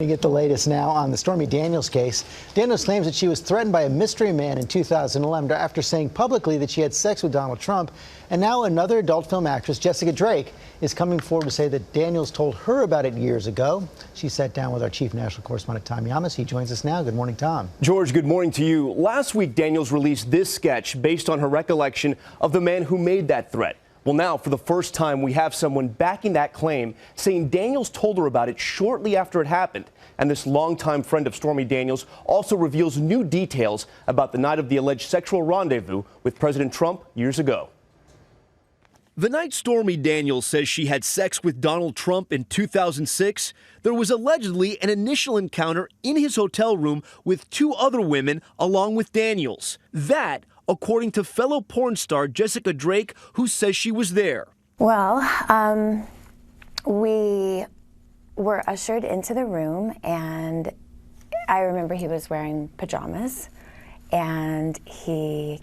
You get the latest now on the Stormy Daniels case. Daniels claims that she was threatened by a mystery man in 2011 after saying publicly that she had sex with Donald Trump. And now another adult film actress, Jessica Drake, is coming forward to say that Daniels told her about it years ago. She sat down with our chief national correspondent, Tom Yamas. He joins us now. Good morning, Tom. George, good morning to you. Last week, Daniels released this sketch based on her recollection of the man who made that threat. Well, now, for the first time, we have someone backing that claim, saying Daniels told her about it shortly after it happened. And this longtime friend of Stormy Daniels also reveals new details about the night of the alleged sexual rendezvous with President Trump years ago. The night Stormy Daniels says she had sex with Donald Trump in 2006, there was allegedly an initial encounter in his hotel room with two other women along with Daniels. That, according to fellow porn star Jessica Drake, who says she was there. Well, we were ushered into the room, and I remember he was wearing pajamas, and he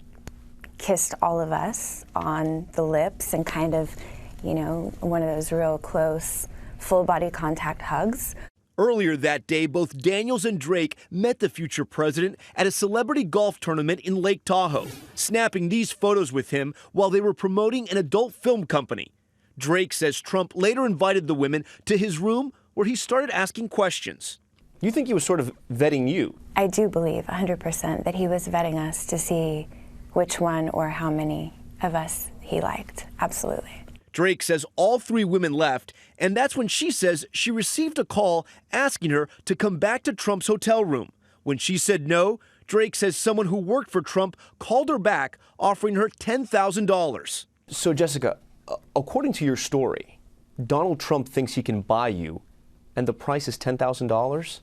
kissed all of us on the lips and kind of, you know, one of those real close, full body contact hugs. Earlier that day, both Daniels and Drake met the future president at a celebrity golf tournament in Lake Tahoe, snapping these photos with him while they were promoting an adult film company. Drake says Trump later invited the women to his room where he started asking questions. You think he was sort of vetting you? I do believe 100% that he was vetting us to see which one or how many of us he liked. Absolutely. Drake says all three women left, and that's when she says she received a call asking her to come back to Trump's hotel room. When she said no, Drake says someone who worked for Trump called her back, offering her $10,000. So, Jessica, according to your story, Donald Trump thinks he can buy you, and the price is $10,000?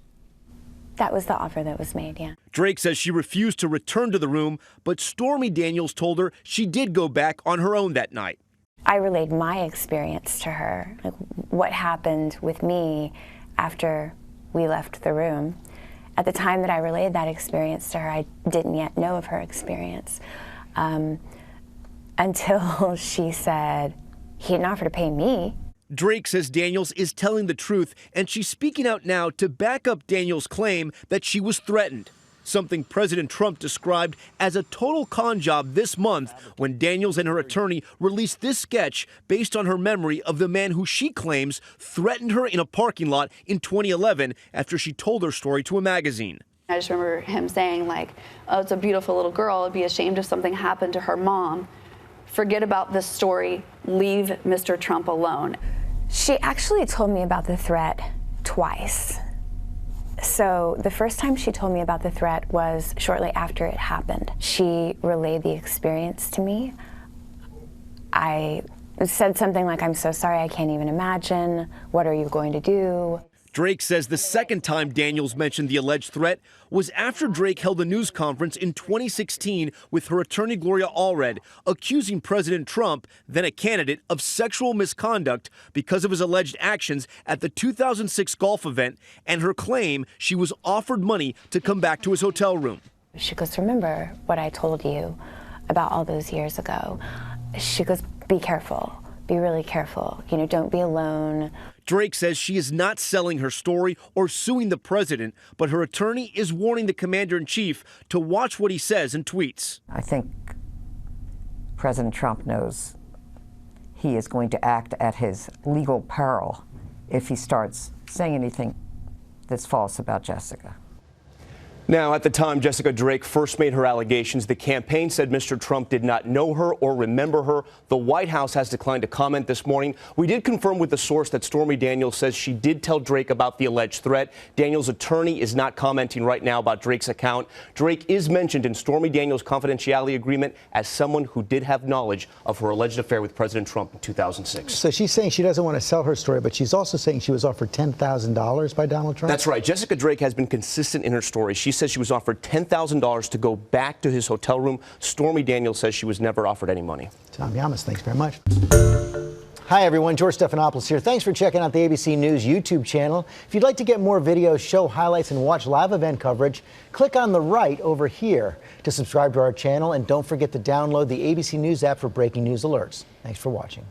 That was the offer that was made, yeah. Drake says she refused to return to the room, but Stormy Daniels told her she did go back on her own that night. I relayed my experience to her, like what happened with me after we left the room. At the time that I relayed that experience to her, I didn't yet know of her experience until she said he didn't offer to pay me. Drake says Daniels is telling the truth, and she's speaking out now to back up Daniels' claim that she was threatened. Something President Trump described as a total con job this month when Daniels and her attorney released this sketch based on her memory of the man who she claims threatened her in a parking lot in 2011 after she told her story to a magazine. I just remember him saying, like, oh, it's a beautiful little girl. I'd be ashamed if something happened to her mom. Forget about this story. Leave Mr. Trump alone. She actually told me about the threat twice. So the first time she told me about the threat was shortly after it happened. She relayed the experience to me. I said something like, I'm so sorry, I can't even imagine. What are you going to do? Drake says the second time Daniels mentioned the alleged threat was after Drake held a news conference in 2016 with her attorney Gloria Allred, accusing President Trump, then a candidate, of sexual misconduct because of his alleged actions at the 2006 golf event and her claim she was offered money to come back to his hotel room. She goes, remember what I told you about all those years ago? She goes, be careful, be really careful. You know, don't be alone. Drake says she is not selling her story or suing the president, but her attorney is warning the commander-in-chief to watch what he says and tweets. I think President Trump knows he is going to act at his legal peril if he starts saying anything that's false about Jessica. Now, at the time Jessica Drake first made her allegations, the campaign said Mr. Trump did not know her or remember her. The White House has declined to comment this morning. We did confirm with the source that Stormy Daniels says she did tell Drake about the alleged threat. Daniels' attorney is not commenting right now about Drake's account. Drake is mentioned in Stormy Daniels' confidentiality agreement as someone who did have knowledge of her alleged affair with President Trump in 2006. So she's saying she doesn't want to sell her story, but she's also saying she was offered $10,000 by Donald Trump? That's right. Jessica Drake has been consistent in her story. She says she was offered $10,000 to go back to his hotel room. Stormy Daniels says she was never offered any money. Tom Yamas, thanks very much. Hi, everyone. George Stephanopoulos here. Thanks for checking out the ABC News YouTube channel. If you'd like to get more videos, show highlights, and watch live event coverage, click on the right over here to subscribe to our channel. And don't forget to download the ABC News app for breaking news alerts. Thanks for watching.